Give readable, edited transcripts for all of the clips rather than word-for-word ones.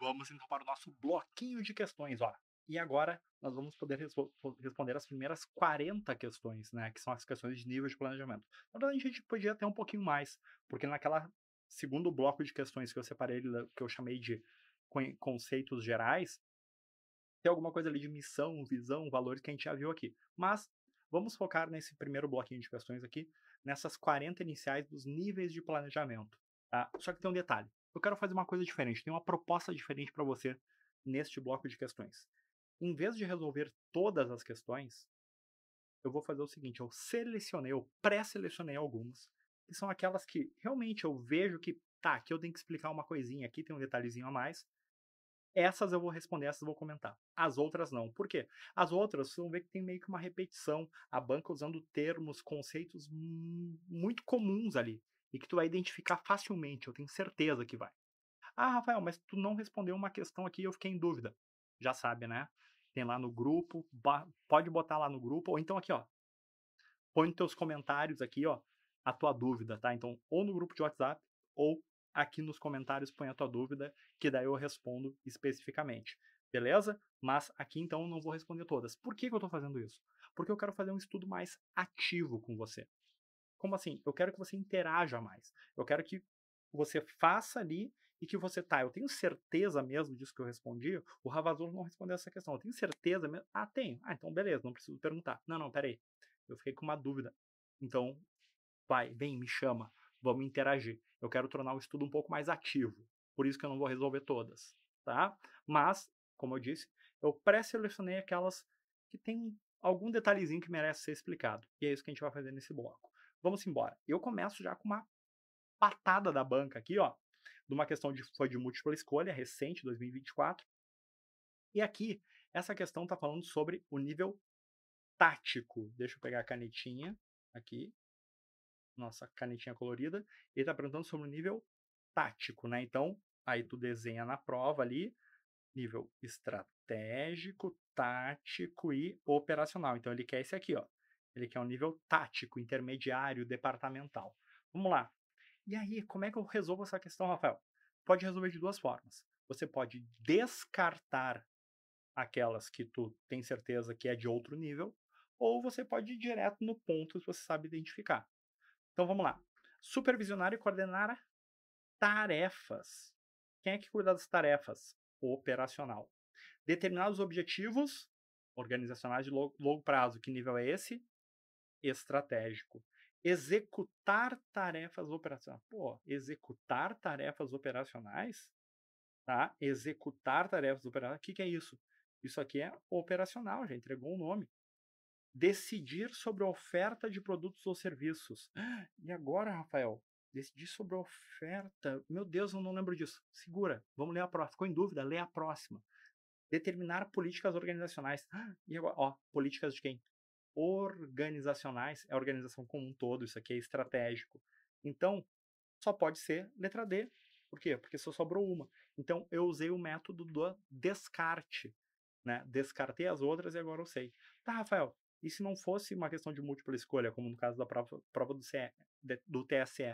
Vamos então para o nosso bloquinho de questões, ó. E agora nós vamos poder responder as primeiras 40 questões, né, que são as questões de nível de planejamento. Na verdade, a gente podia ter um pouquinho mais, porque naquela segundo bloco de questões que eu separei, que eu chamei de conceitos gerais, tem alguma coisa ali de missão, visão, valores que a gente já viu aqui. Mas vamos focar nesse primeiro bloquinho de questões aqui, nessas 40 iniciais dos níveis de planejamento, tá? Só que tem um detalhe. Eu quero fazer uma coisa diferente, tem uma proposta diferente para você neste bloco de questões. Em vez de resolver todas as questões, eu vou fazer o seguinte, eu pré-selecionei algumas, que são aquelas que realmente eu vejo que, tá, aqui eu tenho que explicar uma coisinha, aqui tem um detalhezinho a mais, essas eu vou responder, essas eu vou comentar. As outras não. Por quê? As outras, vocês vão ver que tem meio que uma repetição. A banca usando termos, conceitos muito comuns ali. E que tu vai identificar facilmente, eu tenho certeza que vai. Ah, Rafael, mas tu não respondeu uma questão aqui e eu fiquei em dúvida. Já sabe, né? Tem lá no grupo, pode botar lá no grupo, ou então aqui, ó. Põe nos teus comentários aqui, ó, a tua dúvida, tá? Então, ou no grupo de WhatsApp, ou aqui nos comentários põe a tua dúvida, que daí eu respondo especificamente, beleza? Mas aqui então eu não vou responder todas. Por que eu tô fazendo isso? Porque eu quero fazer um estudo mais ativo com você. Como assim? Eu quero que você interaja mais. Eu quero que você faça ali e que você, tá, eu tenho certeza mesmo disso que eu respondi? O Ravazolo não respondeu essa questão. Eu tenho certeza mesmo? Ah, tenho. Ah, então beleza, não preciso perguntar. Não, peraí. Eu fiquei com uma dúvida. Então, vai, vem, me chama. Vamos interagir. Eu quero tornar o estudo um pouco mais ativo. Por isso que eu não vou resolver todas, tá? Mas, como eu disse, eu pré-selecionei aquelas que tem algum detalhezinho que merece ser explicado. E é isso que a gente vai fazer nesse bloco. Vamos embora. Eu começo já com uma patada da banca aqui, ó, de uma questão foi de múltipla escolha, recente, 2024. E aqui, essa questão está falando sobre o nível tático. Deixa eu pegar a canetinha aqui, nossa canetinha colorida. Ele está perguntando sobre o nível tático, né? Então, aí tu desenha na prova ali, nível estratégico, tático e operacional. Então, ele quer esse aqui, ó. Ele quer um nível tático, intermediário, departamental. Vamos lá. E aí, como é que eu resolvo essa questão, Rafael? Pode resolver de duas formas. Você pode descartar aquelas que tu tem certeza que é de outro nível, ou você pode ir direto no ponto que você sabe identificar. Então vamos lá. Supervisionar e coordenar tarefas. Quem é que cuida das tarefas? O operacional. Determinar os objetivos organizacionais de longo prazo. Que nível é esse? Estratégico. Executar tarefas operacionais. Pô, executar tarefas operacionais? Tá? Executar tarefas operacionais. O que é isso? Isso aqui é operacional, já entregou o nome. Decidir sobre a oferta de produtos ou serviços. E agora, Rafael? Decidir sobre a oferta. Meu Deus, eu não lembro disso. Segura, vamos ler a próxima. Ficou em dúvida? Lê a próxima. Determinar políticas organizacionais. E agora, ó, políticas de quem? Organizacionais. É a organização como um todo, isso aqui é estratégico. Então, só pode ser letra D. Por quê? Porque só sobrou uma. Então, eu usei o método do descarte. Né? Descartei as outras e agora eu sei. Tá, Rafael, e se não fosse uma questão de múltipla escolha, como no caso da prova do TSE,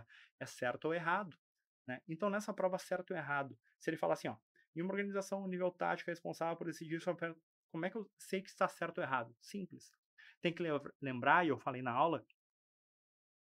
é certo ou errado? Né? Então, nessa prova certo ou errado, se ele falar assim, ó, em uma organização, o nível tático é responsável por decidir sobre como é que eu sei que está certo ou errado? Simples. Tem que lembrar, e eu falei na aula,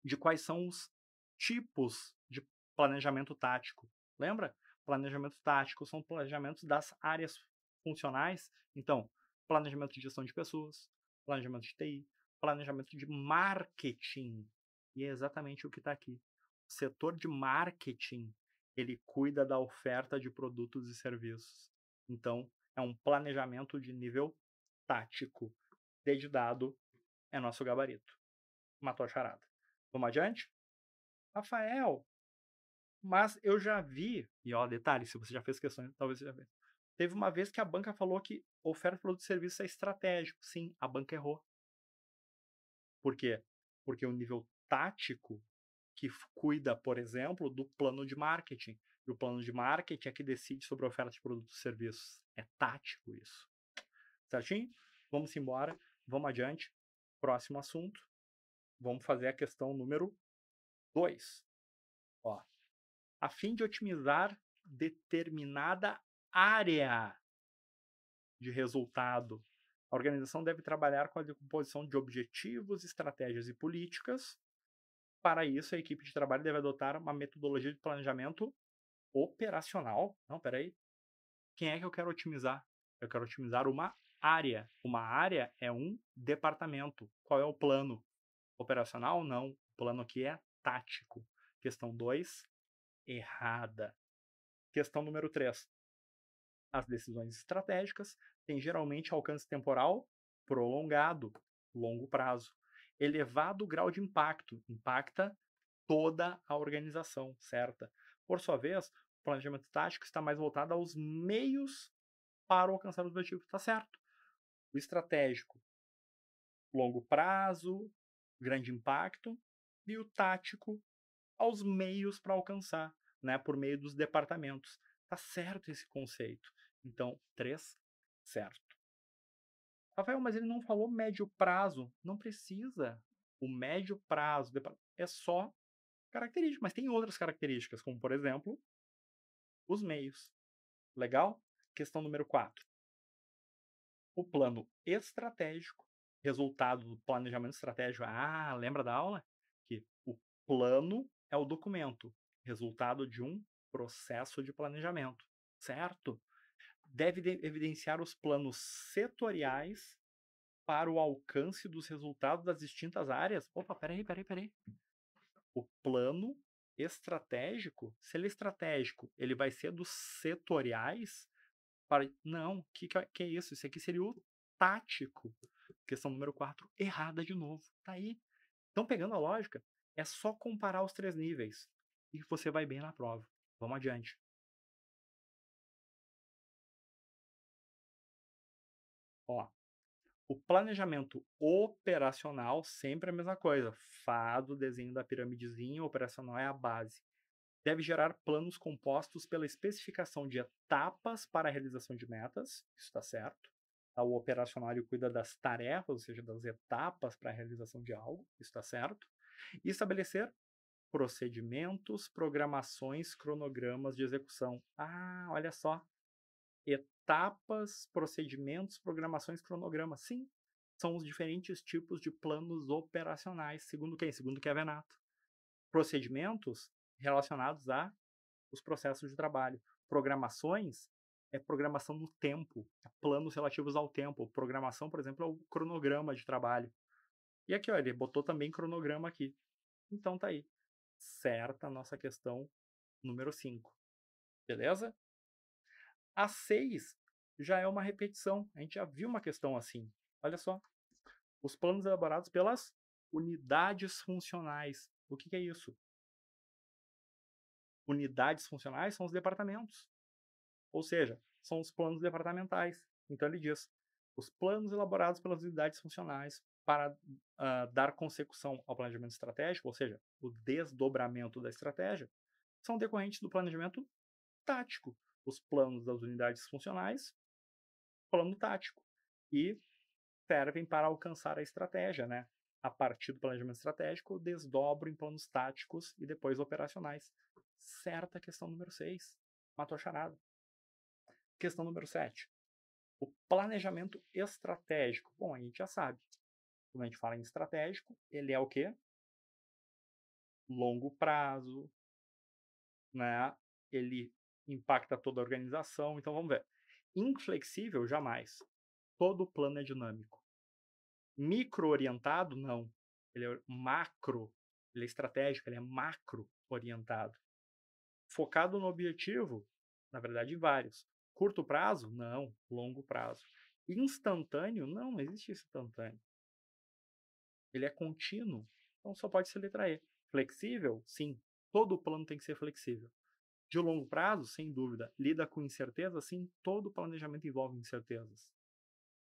de quais são os tipos de planejamento tático. Lembra? Planejamento tático são planejamentos das áreas funcionais. Então, planejamento de gestão de pessoas, planejamento de TI, planejamento de marketing. E é exatamente o que está aqui. O setor de marketing, ele cuida da oferta de produtos e serviços. Então, é um planejamento de nível tático. Dedidado é nosso gabarito. Matou a charada. Vamos adiante? Rafael, mas eu já vi, e ó, detalhe, se você já fez questões, talvez você já fez. Teve uma vez que a banca falou que oferta de produto e serviço é estratégico. Sim, a banca errou. Por quê? Porque o nível tático que cuida, por exemplo, do plano de marketing. E o plano de marketing é que decide sobre a oferta de produtos e serviços. É tático isso. Certinho? Vamos embora, vamos adiante. Próximo assunto. Vamos fazer a questão número 2. Ó, a fim de otimizar determinada área de resultado. A organização deve trabalhar com a decomposição de objetivos, estratégias e políticas. Para isso, a equipe de trabalho deve adotar uma metodologia de planejamento operacional. Não, peraí. Quem é que eu quero otimizar? Eu quero otimizar uma área. Uma área é um departamento. Qual é o plano? Operacional? Não. O plano aqui é tático. Questão 2, errada. Questão número 3. As decisões estratégicas têm geralmente alcance temporal prolongado, longo prazo. Elevado grau de impacto, impacta toda a organização, certa? Por sua vez, o planejamento tático está mais voltado aos meios para alcançar o objetivo, está certo? O estratégico, longo prazo, grande impacto, e o tático, aos meios para alcançar, né, por meio dos departamentos. Tá certo esse conceito. Então, 3, certo. Rafael, mas ele não falou médio prazo. Não precisa. O médio prazo é só característica, mas tem outras características, como, por exemplo, os meios. Legal? Questão número 4. O plano estratégico, resultado do planejamento estratégico. Ah, lembra da aula? Que o plano é o documento, resultado de um processo de planejamento, certo? Deve evidenciar os planos setoriais para o alcance dos resultados das distintas áreas. Opa, peraí. O plano estratégico, se ele é estratégico, ele vai ser dos setoriais? Não, que é isso? Isso aqui seria o tático. Questão número 4, errada de novo. Tá aí. Então, pegando a lógica, é só comparar os 3 níveis e você vai bem na prova. Vamos adiante. Ó, o planejamento operacional sempre é a mesma coisa. Faz o desenho da piramidezinha, operacional é a base. Deve gerar planos compostos pela especificação de etapas para a realização de metas, isso está certo. O operacional cuida das tarefas, ou seja, das etapas para a realização de algo, isso está certo. E estabelecer procedimentos, programações, cronogramas de execução. Ah, olha só. Etapas, procedimentos, programações, cronogramas. Sim, são os diferentes tipos de planos operacionais, segundo quem? Segundo Kevin Nato. Procedimentos relacionados a os processos de trabalho. Programações é programação no tempo, é planos relativos ao tempo. Programação, por exemplo, é o cronograma de trabalho. E aqui, ó, ele botou também cronograma aqui. Então tá aí. Certa a nossa questão número 5. Beleza? A 6 já é uma repetição. A gente já viu uma questão assim. Olha só. Os planos elaborados pelas unidades funcionais. O que é isso? Unidades funcionais são os departamentos. Ou seja, são os planos departamentais. Então ele diz: os planos elaborados pelas unidades funcionais para dar consecução ao planejamento estratégico, ou seja, o desdobramento da estratégia, são decorrentes do planejamento tático. Os planos das unidades funcionais, plano tático. E servem para alcançar a estratégia, né? A partir do planejamento estratégico, desdobro em planos táticos e depois operacionais. Certa questão número 6. Matou a charada. Questão número 7. O planejamento estratégico. Bom, a gente já sabe. Quando a gente fala em estratégico, ele é o quê? Longo prazo, né? Ele impacta toda a organização. Então, vamos ver. Inflexível, jamais. Todo plano é dinâmico. Micro-orientado, não. Ele é macro. Ele é estratégico, ele é macro-orientado. Focado no objetivo, na verdade, vários. Curto prazo? Não. Longo prazo. Instantâneo? Não existe instantâneo. Ele é contínuo, então só pode ser letra E. Flexível? Sim. Todo plano tem que ser flexível. De longo prazo? Sem dúvida. Lida com incerteza? Sim. Todo planejamento envolve incertezas.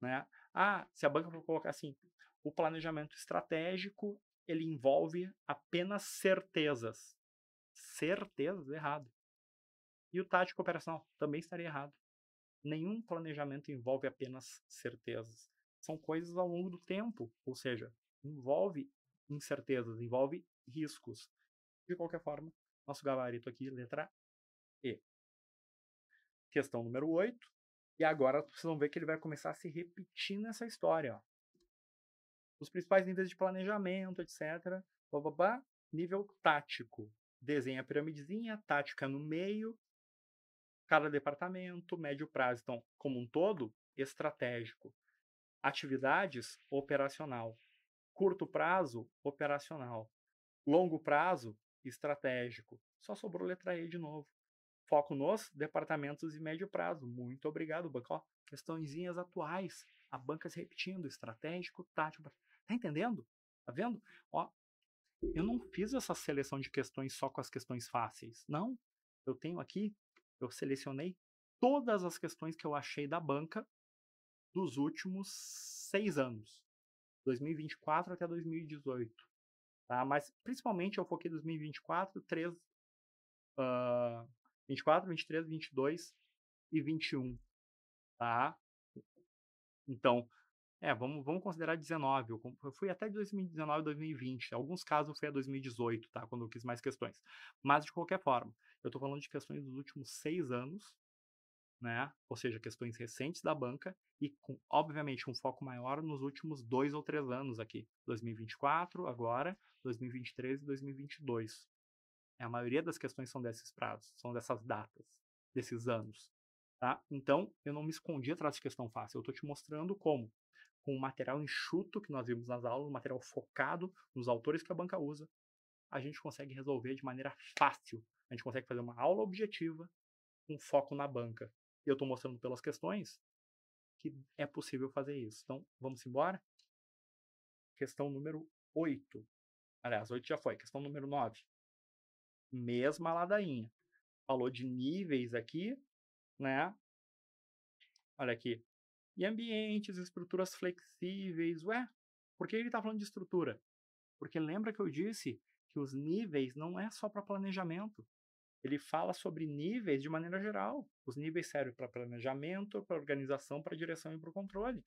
Né? Ah, se a banca for colocar assim, o planejamento estratégico, ele envolve apenas certezas. Certezas? Errado. E o tático operacional? Também estaria errado. Nenhum planejamento envolve apenas certezas. São coisas ao longo do tempo, ou seja, envolve incertezas, envolve riscos. De qualquer forma, nosso gabarito aqui, letra E. questão número 8. E agora vocês vão ver que ele vai começar a se repetir nessa história, ó. Os principais níveis de planejamento, etc. Bababá. Nível tático. Desenha a piramidezinha, tática no meio, cada departamento, médio prazo. Então, como um todo, estratégico. Atividades, operacional. Curto prazo, operacional. Longo prazo, estratégico. Só sobrou letra E de novo. Foco nos departamentos de médio prazo. Muito obrigado, banco. Ó, questõezinhas atuais. A banca se repetindo. Estratégico, tático. Tá entendendo? Tá vendo? Ó, eu não fiz essa seleção de questões só com as questões fáceis. Não. Eu tenho aqui, eu selecionei todas as questões que eu achei da banca dos últimos 6 anos. 2024 até 2018. Tá? Mas principalmente eu foquei 2024, 24, 23, 22 e 21. Tá? Então, vamos considerar 19. Eu fui até 2019, 2020. Em alguns casos eu fui a 2018, tá? Quando eu quis mais questões. Mas, de qualquer forma, eu estou falando de questões dos últimos 6 anos, né? Ou seja, questões recentes da banca e, obviamente, um foco maior nos últimos 2 ou 3 anos aqui. 2024, agora, 2023 e 2022. A maioria das questões são desses prazos, são dessas datas, desses anos. Tá? Então, eu não me escondi atrás de questão fácil. Eu estou te mostrando como, com o material enxuto que nós vimos nas aulas, um material focado nos autores que a banca usa, a gente consegue resolver de maneira fácil. A gente consegue fazer uma aula objetiva com foco na banca. E eu estou mostrando pelas questões que é possível fazer isso. Então, vamos embora? Questão número 8. Aliás, 8 já foi. Questão número 9. Mesma ladainha. Falou de níveis aqui, né? Olha aqui. E ambientes, estruturas flexíveis. Ué, por que ele está falando de estrutura? Porque lembra que eu disse que os níveis não é só para planejamento. Ele fala sobre níveis de maneira geral. Os níveis servem para planejamento, para organização, para direção e para o controle.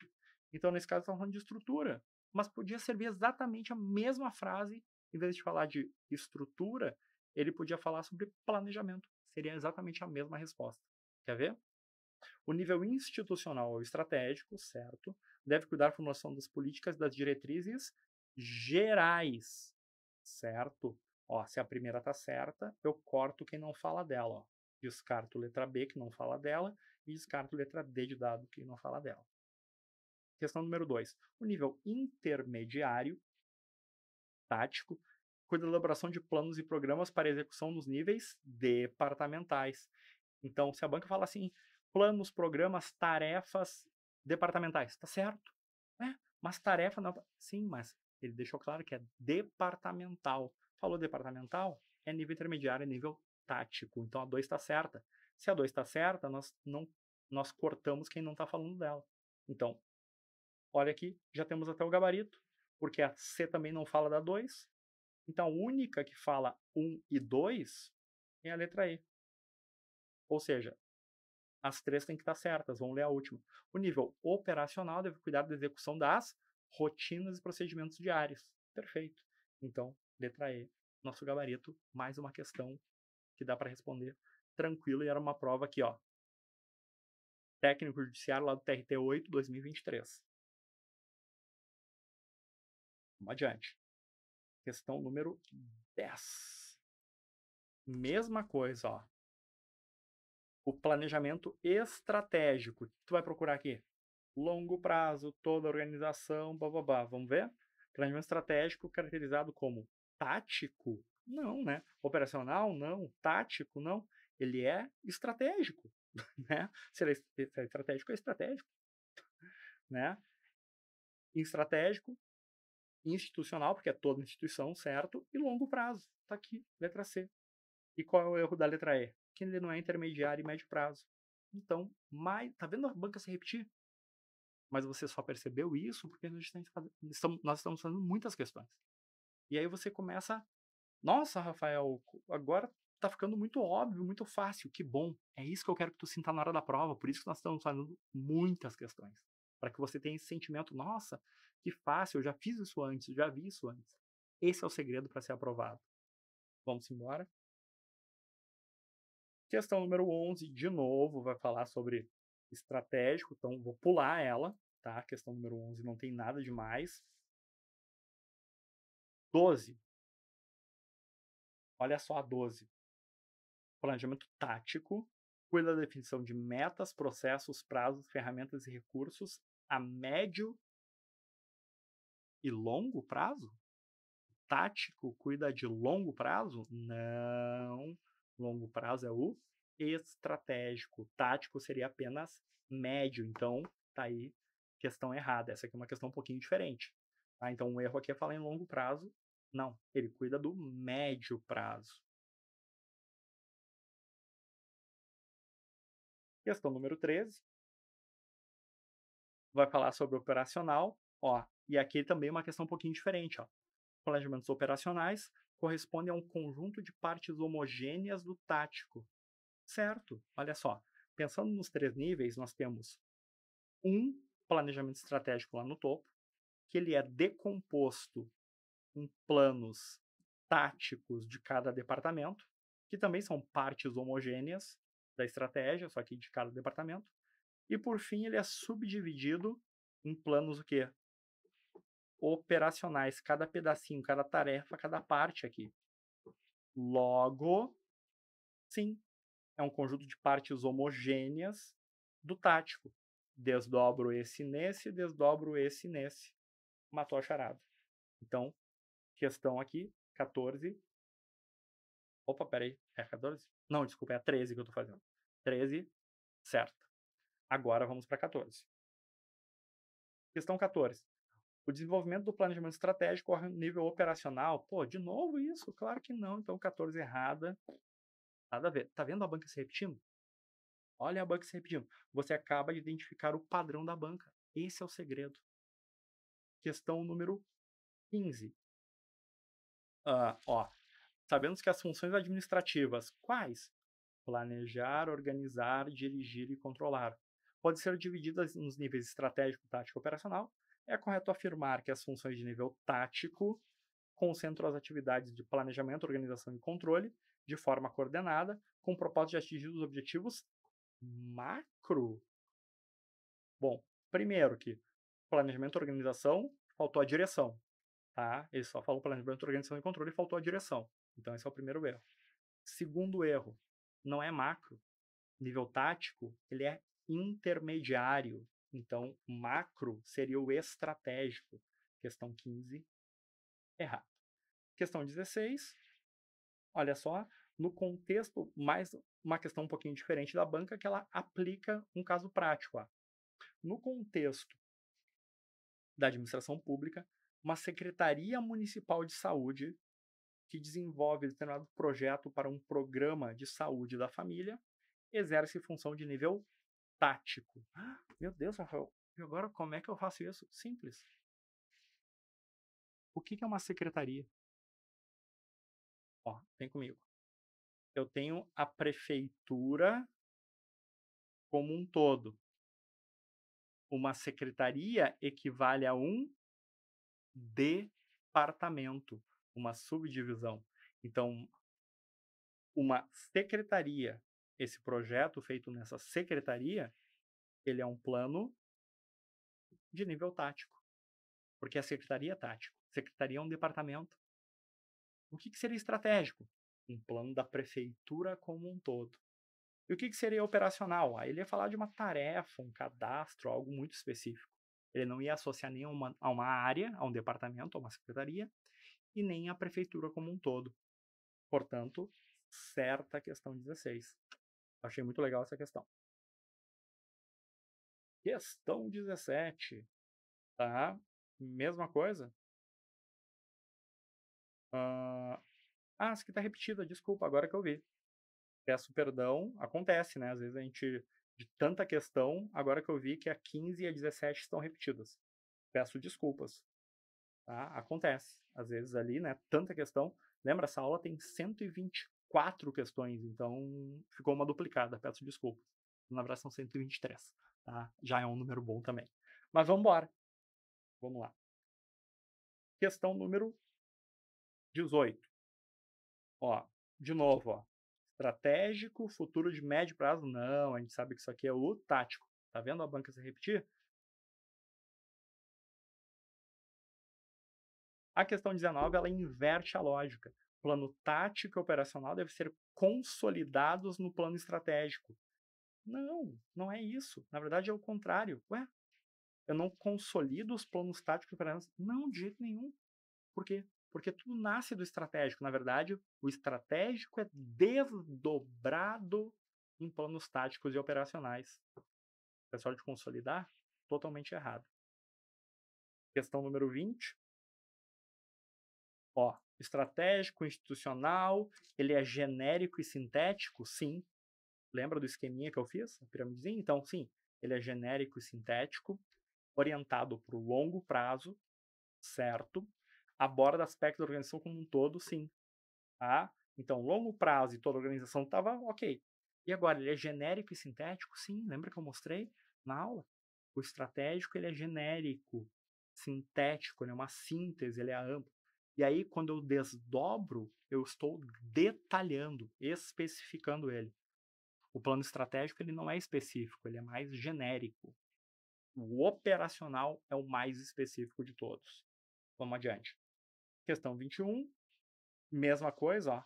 Então, nesse caso, estamos falando de estrutura. Mas podia servir exatamente a mesma frase, em vez de falar de estrutura, ele podia falar sobre planejamento. Seria exatamente a mesma resposta. Quer ver? O nível institucional ou estratégico, certo, deve cuidar da formulação das políticas, das diretrizes gerais, certo? Ó, se a primeira está certa, eu corto quem não fala dela. Ó. Descarto letra B, que não fala dela, e descarto letra D de dado, que não fala dela. Questão número 2. O nível intermediário, tático, cuida da elaboração de planos e programas para execução nos níveis departamentais. Então, se a banca fala assim, planos, programas, tarefas departamentais, tá certo? Mas tarefa não... Sim, mas ele deixou claro que é departamental. Falou departamental, é nível intermediário, é nível tático. Então a 2 está certa. Se a 2 está certa, nós cortamos quem não está falando dela. Então, olha aqui, já temos até o gabarito, porque a C também não fala da 2. Então a única que fala 1 e 2 é a letra E. Ou seja, as 3 têm que estar certas, vamos ler a última. O nível operacional deve cuidar da execução das rotinas e procedimentos diários. Perfeito. Então, letra E, nosso gabarito, mais uma questão que dá para responder tranquilo, e era uma prova aqui, ó. Técnico judiciário lá do TRT 8, 2023. Vamos adiante. Questão número 10. Mesma coisa, ó. O planejamento estratégico. O que tu vai procurar aqui? Longo prazo, toda a organização, bababá. Vamos ver? Planejamento estratégico caracterizado como tático? Não, né? Operacional? Não. Tático? Não. Ele é estratégico, né? Se ele é estratégico, é estratégico, né? Estratégico, institucional, porque é toda instituição, certo? E longo prazo. Tá aqui, letra C. E qual é o erro da letra E? Que ele não é intermediário e médio prazo. Então, tá vendo a banca se repetir? Mas você só percebeu isso porque nós estamos fazendo muitas questões. E aí você começa, nossa, Rafael, agora tá ficando muito óbvio, muito fácil, que bom. É isso que eu quero que tu sinta na hora da prova, por isso que nós estamos fazendo muitas questões. Para que você tenha esse sentimento, nossa, que fácil, eu já fiz isso antes, já vi isso antes. Esse é o segredo para ser aprovado. Vamos embora? Questão número 11, de novo, vai falar sobre estratégico, então vou pular ela, tá? Questão número 11 não tem nada demais. 12, olha só a 12. Planejamento tático, cuida da definição de metas, processos, prazos, ferramentas e recursos a médio e longo prazo? Tático cuida de longo prazo? Não. Longo prazo é o estratégico. Tático seria apenas médio. Então, tá aí questão errada. Essa aqui é uma questão um pouquinho diferente. Tá? Então, o erro aqui é falar em longo prazo. Não, ele cuida do médio prazo. Questão número 13. Vai falar sobre operacional. Ó, e aqui também é uma questão um pouquinho diferente. Ó. Planejamentos operacionais correspondem a um conjunto de partes homogêneas do tático. Certo, olha só. Pensando nos 3 níveis, nós temos um planejamento estratégico lá no topo, que ele é decomposto em planos táticos de cada departamento, que também são partes homogêneas da estratégia, só que de cada departamento. E por fim, ele é subdividido em planos o quê? Operacionais, cada pedacinho, cada tarefa, cada parte aqui. Logo, sim, é um conjunto de partes homogêneas do tático. Desdobro esse nesse, desdobro esse nesse. Matou a charada. Então, questão aqui, 14. Opa, peraí, é 14? Não, desculpa, é a 13 que eu tô fazendo. 13, certo. Agora vamos para 14. Questão 14. O desenvolvimento do planejamento estratégico ao nível operacional. Pô, de novo isso? Claro que não. Então, 14 errada. Nada a ver. Tá vendo a banca se repetindo? Olha a banca se repetindo. Você acaba de identificar o padrão da banca. Esse é o segredo. Questão número 15. Sabemos que as funções administrativas, quais? Planejar, organizar, dirigir e controlar. Podem ser divididas nos níveis estratégico, tático e operacional. É correto afirmar que as funções de nível tático concentram as atividades de planejamento, organização e controle de forma coordenada, com o propósito de atingir os objetivos macro. Bom, primeiro que planejamento, organização, faltou a direção. Tá? Ele só falou planejamento, organização e controle e faltou a direção. Então, esse é o primeiro erro. Segundo erro, não é macro. Nível tático, ele é intermediário. Então, macro seria o estratégico. Questão 15, errado. Questão 16, olha só, no contexto, mais uma questão um pouquinho diferente da banca, que ela aplica um caso prático. Ó. No contexto da administração pública, uma secretaria municipal de saúde que desenvolve determinado projeto para um programa de saúde da família exerce função de nível tático. Meu Deus, Rafael, e agora como é que eu faço isso? Simples. O que é uma secretaria? Ó, vem comigo. Eu tenho a prefeitura como um todo. Uma secretaria equivale a um departamento, uma subdivisão. Então, uma secretaria, esse projeto feito nessa secretaria, ele é um plano de nível tático, porque a secretaria é tático. Secretaria é um departamento. O que seria estratégico? Um plano da prefeitura como um todo. E o que seria operacional? Aí ele ia falar de uma tarefa, um cadastro, algo muito específico. Ele não ia associar nem a uma área, a um departamento, a uma secretaria, e nem a prefeitura como um todo. Portanto, certa questão 16. Achei muito legal essa questão. Questão 17. Tá? Mesma coisa. Essa aqui está repetida, desculpa, agora que eu vi. Peço perdão, acontece, né? Às vezes a gente, de tanta questão, agora que eu vi que a 15 e a 17 estão repetidas. Peço desculpas. Tá? Acontece. Às vezes ali, né? Tanta questão. Lembra, essa aula tem 124 questões, então ficou uma duplicada. Peço desculpas. Na verdade são 123. Tá? Já é um número bom também. Mas vamos embora. Vamos lá. Questão número 18. Ó, de novo, ó. Estratégico, futuro de médio prazo, não, a gente sabe que isso aqui é o tático. Tá vendo a banca se repetir? A questão 19, ela inverte a lógica. Plano tático e operacional devem ser consolidados no plano estratégico. Não, não é isso. Na verdade, é o contrário. Ué, eu não consolido os planos táticos e operacionais? Não, de jeito nenhum. Por quê? Porque tudo nasce do estratégico. Na verdade, o estratégico é desdobrado em planos táticos e operacionais. Pessoal de consolidar? Totalmente errado. Questão número 20. Ó, estratégico, institucional, ele é genérico e sintético? Sim. Lembra do esqueminha que eu fiz? A piramidezinha? Então, sim, ele é genérico e sintético, orientado para o longo prazo, certo? Aborda aspectos da organização como um todo, sim. Tá? Então, longo prazo e toda a organização estava ok. E agora, ele é genérico e sintético? Sim, lembra que eu mostrei na aula? O estratégico, ele é genérico, sintético, ele é uma síntese, ele é amplo. E aí, quando eu desdobro, eu estou detalhando, especificando ele. O plano estratégico, ele não é específico, ele é mais genérico. O operacional é o mais específico de todos. Vamos adiante. Questão 21, mesma coisa, ó.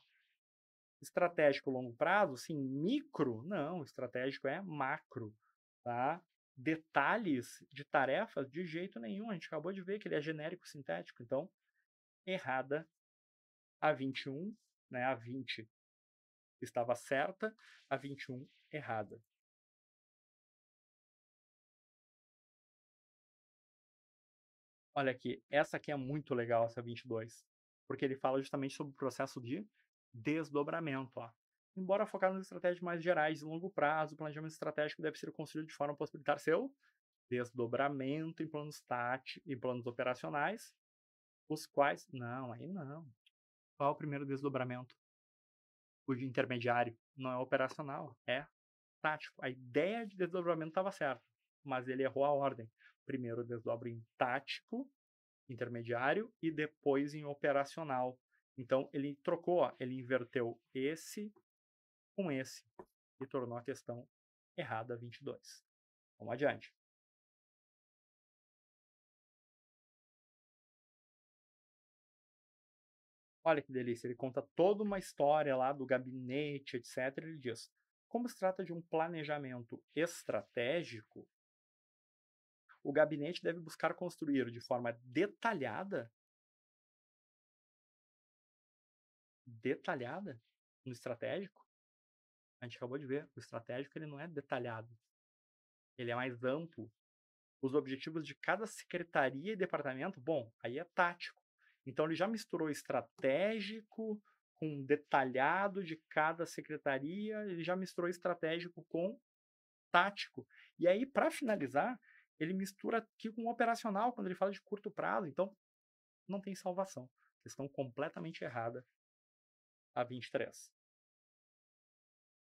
Estratégico longo prazo, sim. Micro, não. Estratégico é macro, tá? Detalhes de tarefas, de jeito nenhum. A gente acabou de ver que ele é genérico sintético. Então, errada a 21, né? A 20 estava certa, a 21 errada. Olha aqui, essa aqui é muito legal, essa 22, porque ele fala justamente sobre o processo de desdobramento. Ó. Embora focado nas estratégias mais gerais de longo prazo, o planejamento estratégico deve ser construído de forma a possibilitar seu desdobramento em planos táticos, em planos operacionais, os quais... Não, aí não. Qual é o primeiro desdobramento? O de intermediário. Não é operacional, é tático. A ideia de desdobramento estava certa, mas ele errou a ordem. Primeiro desdobra em tático, intermediário, e depois em operacional. Então, ele trocou, ó, ele inverteu esse com esse e tornou a questão errada 22. Vamos adiante. Olha que delícia, ele conta toda uma história lá do gabinete, etc. Ele diz: como se trata de um planejamento estratégico, o gabinete deve buscar construir de forma detalhada no estratégico. A gente acabou de ver, o estratégico ele não é detalhado, ele é mais amplo. Os objetivos de cada secretaria e departamento, bom, aí é tático. Então ele já misturou estratégico com detalhado de cada secretaria, ele já misturou estratégico com tático. E aí, para finalizar, ele mistura aqui com operacional, quando ele fala de curto prazo. Então, não tem salvação. Questão completamente errada, a 23.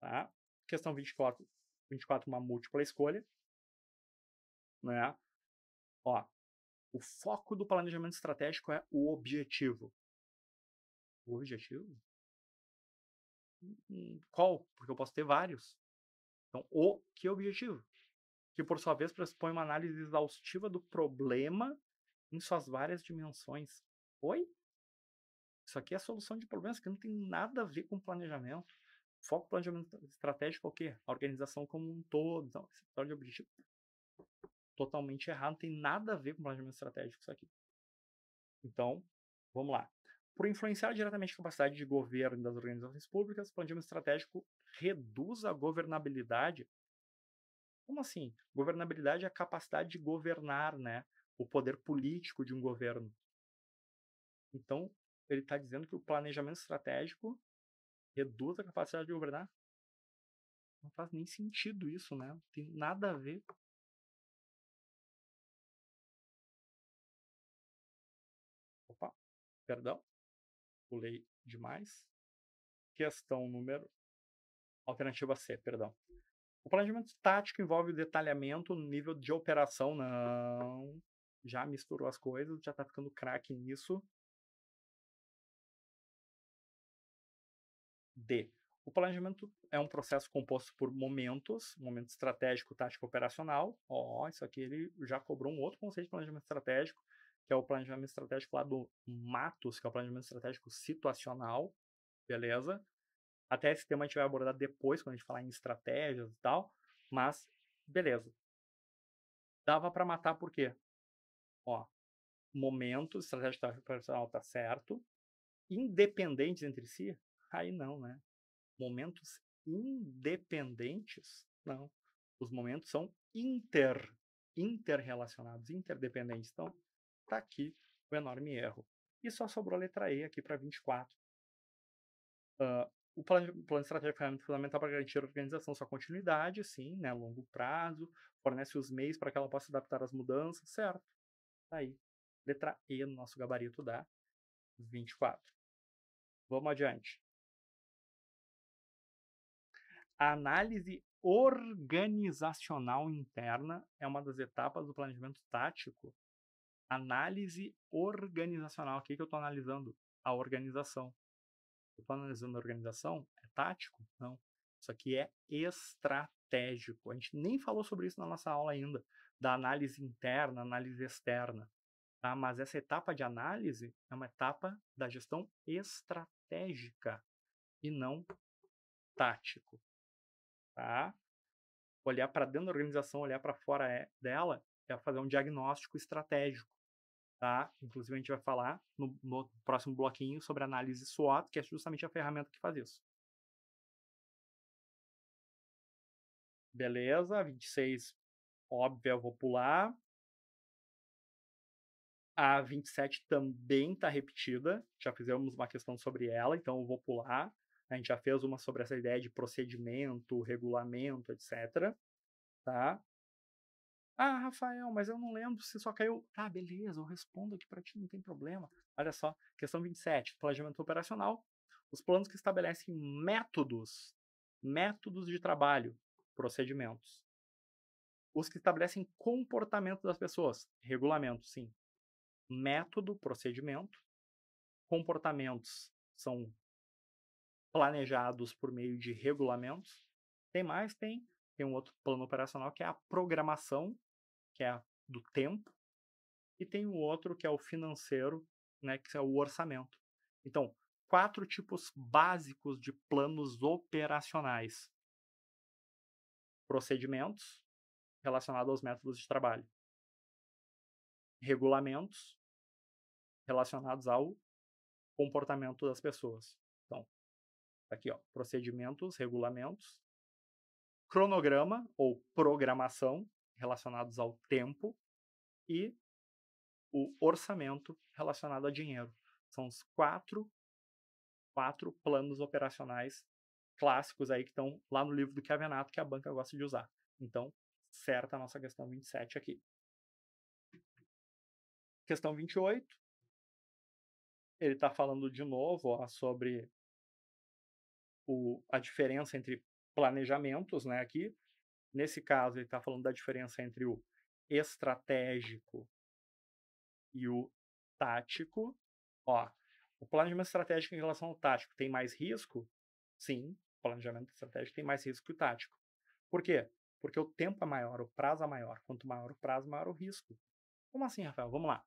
Tá? Questão 24, 24, uma múltipla escolha. Né? Ó, o foco do planejamento estratégico é o objetivo. O objetivo? Qual? Porque eu posso ter vários. Então, o que objetivo? Que, por sua vez, pressupõe uma análise exaustiva do problema em suas várias dimensões. Oi? Isso aqui é a solução de problemas que não tem nada a ver com planejamento. Foco planejamento estratégico é o quê? A organização como um todo. Então, esse tal de objetivo totalmente errado, não tem nada a ver com planejamento estratégico isso aqui. Então, vamos lá. Por influenciar diretamente a capacidade de governo das organizações públicas, o planejamento estratégico reduz a governabilidade. Como assim? Governabilidade é a capacidade de governar, né? O poder político de um governo. Então, ele está dizendo que o planejamento estratégico reduz a capacidade de governar. Não faz nem sentido isso, né? Não tem nada a ver. Opa, perdão, pulei demais. Questão número... Alternativa C, perdão. O planejamento tático envolve o detalhamento no nível de operação. Não. Já misturou as coisas, já tá ficando craque nisso. D. O planejamento é um processo composto por momentos, momento estratégico, tático, operacional. Ó, isso aqui ele já cobrou um outro conceito de planejamento estratégico, que é o planejamento estratégico lá do Matos, que é o planejamento estratégico situacional, beleza? Até esse tema a gente vai abordar depois, quando a gente falar em estratégias e tal, mas beleza. Dava para matar por quê? Ó, momento estratégico, tático, operacional tá certo. Independentes entre si? Aí não, né? Momentos independentes? Não. Os momentos são interrelacionados, interdependentes. Então, tá aqui o enorme erro. E só sobrou a letra E aqui para 24. O plano estratégico é fundamental para garantir a organização, sua continuidade, sim, né, a longo prazo, fornece os meios para que ela possa se adaptar às mudanças, certo? Tá aí. Letra E no nosso gabarito dá 24. Vamos adiante. A análise organizacional interna é uma das etapas do planejamento tático. Análise organizacional. O que eu estou analisando? A organização. Eu estou analisando a organização? É tático? Não. Isso aqui é estratégico. A gente nem falou sobre isso na nossa aula ainda, da análise interna, análise externa. Tá? Mas essa etapa de análise é uma etapa da gestão estratégica e não tático. Tá? Olhar para dentro da organização, olhar para fora dela, é fazer um diagnóstico estratégico, tá? Inclusive a gente vai falar no próximo bloquinho sobre análise SWOT, que é justamente a ferramenta que faz isso. Beleza, 26, óbvio, eu vou pular. A 27 também está repetida, já fizemos uma questão sobre ela, então eu vou pular. A gente já fez uma sobre essa ideia de procedimento, regulamento, etc. Tá? Ah, Rafael, mas eu não lembro se só caiu. Tá, beleza, eu respondo aqui para ti, não tem problema. Olha só, questão 27, planejamento operacional. Os planos que estabelecem métodos de trabalho, procedimentos. Os que estabelecem comportamento das pessoas, regulamento, sim. Método, procedimento. Comportamentos são planejados por meio de regulamentos. Tem mais? Tem um outro plano operacional que é a programação, que é a do tempo, e tem o outro que é o financeiro, né, que é o orçamento. Então, 4 tipos básicos de planos operacionais. Procedimentos relacionados aos métodos de trabalho. Regulamentos relacionados ao comportamento das pessoas. Então, aqui, ó, procedimentos, regulamentos, cronograma ou programação relacionados ao tempo e o orçamento relacionado a dinheiro. São os quatro planos operacionais clássicos aí que estão lá no livro do Chiavenato que a banca gosta de usar. Então, certa a nossa questão 27 aqui. Questão 28, ele está falando de novo sobre a diferença entre planejamentos, né, aqui. Nesse caso, ele está falando da diferença entre o estratégico e o tático. Ó, o planejamento estratégico em relação ao tático tem mais risco? Sim, o planejamento estratégico tem mais risco que o tático. Por quê? Porque o tempo é maior, o prazo é maior. Quanto maior o prazo, maior o risco. Como assim, Rafael? Vamos lá.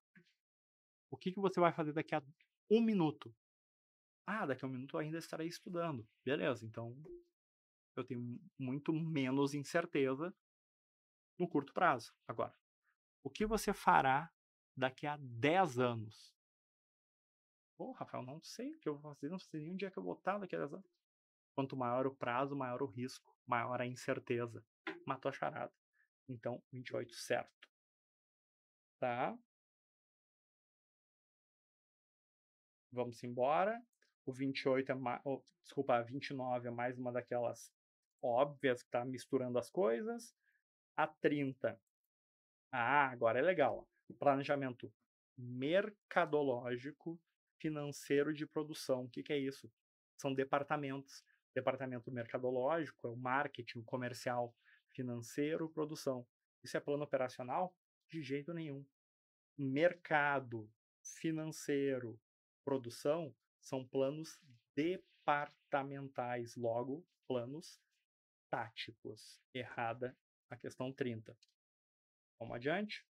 O que você vai fazer daqui a 1 minuto? Ah, daqui a 1 minuto eu ainda estarei estudando. Beleza, então eu tenho muito menos incerteza no curto prazo. Agora, o que você fará daqui a 10 anos? Pô, Rafael, não sei o que eu vou fazer, não sei nem onde é que eu vou estar daqui a 10 anos. Quanto maior o prazo, maior o risco, maior a incerteza. Matou a charada. Então, 28 certo. Tá? Vamos embora. O 28 é mais. Oh, desculpa, a 29 é mais uma daquelas óbvias que está misturando as coisas. A 30. Ah, agora é legal. Planejamento mercadológico, financeiro de produção. O que é isso? São departamentos. Departamento mercadológico é o marketing, o comercial, financeiro, produção. Isso é plano operacional? De jeito nenhum. Mercado, financeiro, produção são planos departamentais, logo, planos táticos. Errada a questão 30. Vamos adiante.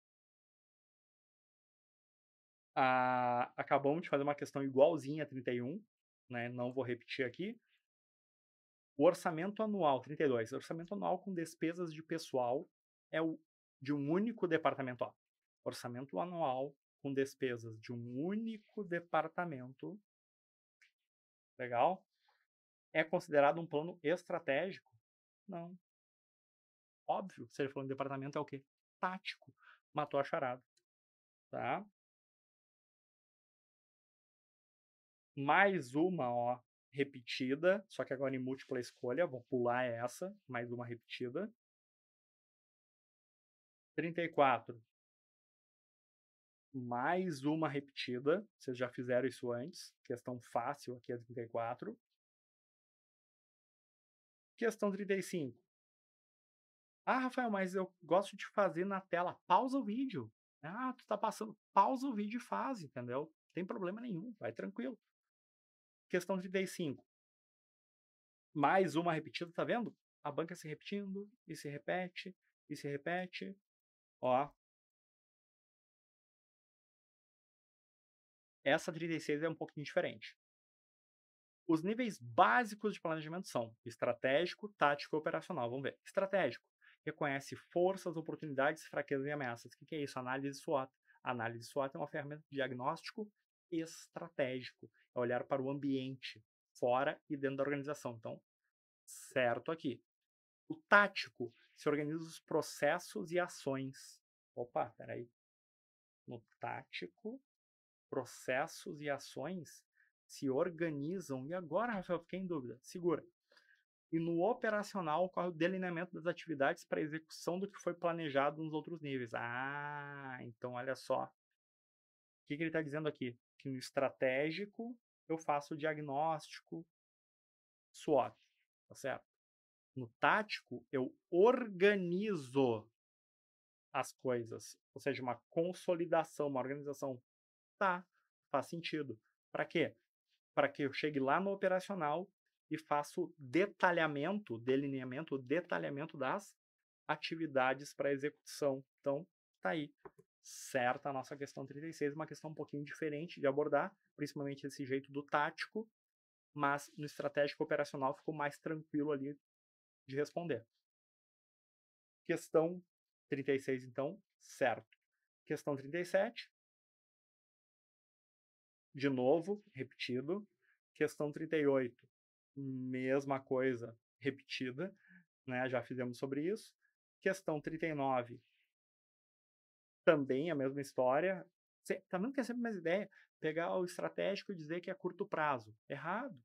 Acabamos de fazer uma questão igualzinha a 31, né? Não vou repetir aqui. O orçamento anual, 32, orçamento anual com despesas de pessoal é o de um único departamento. Ó. Orçamento anual com despesas de um único departamento. Legal? É considerado um plano estratégico? Não. Óbvio, se ele falou em departamento é o quê? Tático. Matou a charada. Tá? Mais uma, ó, repetida, só que agora em múltipla escolha, vou pular essa, mais uma repetida. 34. Mais uma repetida, vocês já fizeram isso antes, questão fácil aqui é 34. Questão 35. Ah, Rafael, mas eu gosto de fazer na tela. Pausa o vídeo. Ah, tu tá passando. Pausa o vídeo e faz, entendeu? Não tem problema nenhum, vai tranquilo. Questão 35. Mais uma repetida, tá vendo? A banca se repetindo, e se repete, e se repete. Ó. Essa 36 é um pouquinho diferente. Os níveis básicos de planejamento são estratégico, tático e operacional. Vamos ver. Estratégico. Reconhece forças, oportunidades, fraquezas e ameaças. O que é isso? Análise SWOT. A análise SWOT é uma ferramenta de diagnóstico estratégico. É olhar para o ambiente, fora e dentro da organização. Então, certo aqui. O tático se organiza os processos e ações. Opa, peraí. No tático, processos e ações se organizam. E agora, Rafael, fiquei em dúvida. Segura. E no operacional ocorre o delineamento das atividades para execução do que foi planejado nos outros níveis. Ah, então olha só. O que ele está dizendo aqui? Que no estratégico eu faço o diagnóstico SWOT, tá certo? No tático eu organizo as coisas, ou seja, uma consolidação, uma organização. Tá, faz sentido. Para quê? Para que eu chegue lá no operacional e faça o detalhamento, delineamento, detalhamento das atividades para execução. Então, tá aí. Certa a nossa questão 36, uma questão um pouquinho diferente de abordar, principalmente esse jeito do tático, mas no estratégico operacional ficou mais tranquilo ali de responder. Questão 36, então, certo. Questão 37, de novo, repetido. Questão 38, mesma coisa, repetida, né? Já fizemos sobre isso. Questão 39, também a mesma história. Tá vendo que é sempre a mesma ideia? Pegar o estratégico e dizer que é curto prazo. Errado,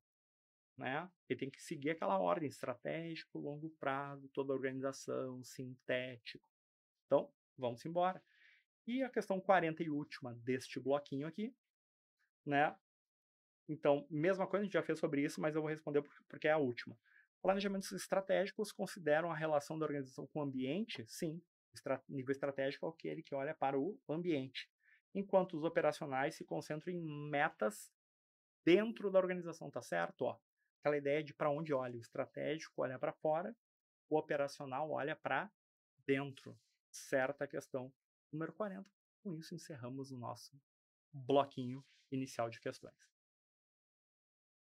né? Ele tem que seguir aquela ordem, estratégico, longo prazo, toda a organização, sintético. Então, vamos embora. E a questão 40 e última deste bloquinho aqui, né? Então, mesma coisa, a gente já fez sobre isso, mas eu vou responder porque é a última. Planejamentos estratégicos consideram a relação da organização com o ambiente? Sim. Nível estratégico é aquele que olha para o ambiente. Enquanto os operacionais se concentram em metas dentro da organização, tá certo? Ó, aquela ideia de para onde olha. O estratégico olha para fora, o operacional olha para dentro. Certa questão. Número 40. Com isso, encerramos o nosso bloquinho inicial de questões.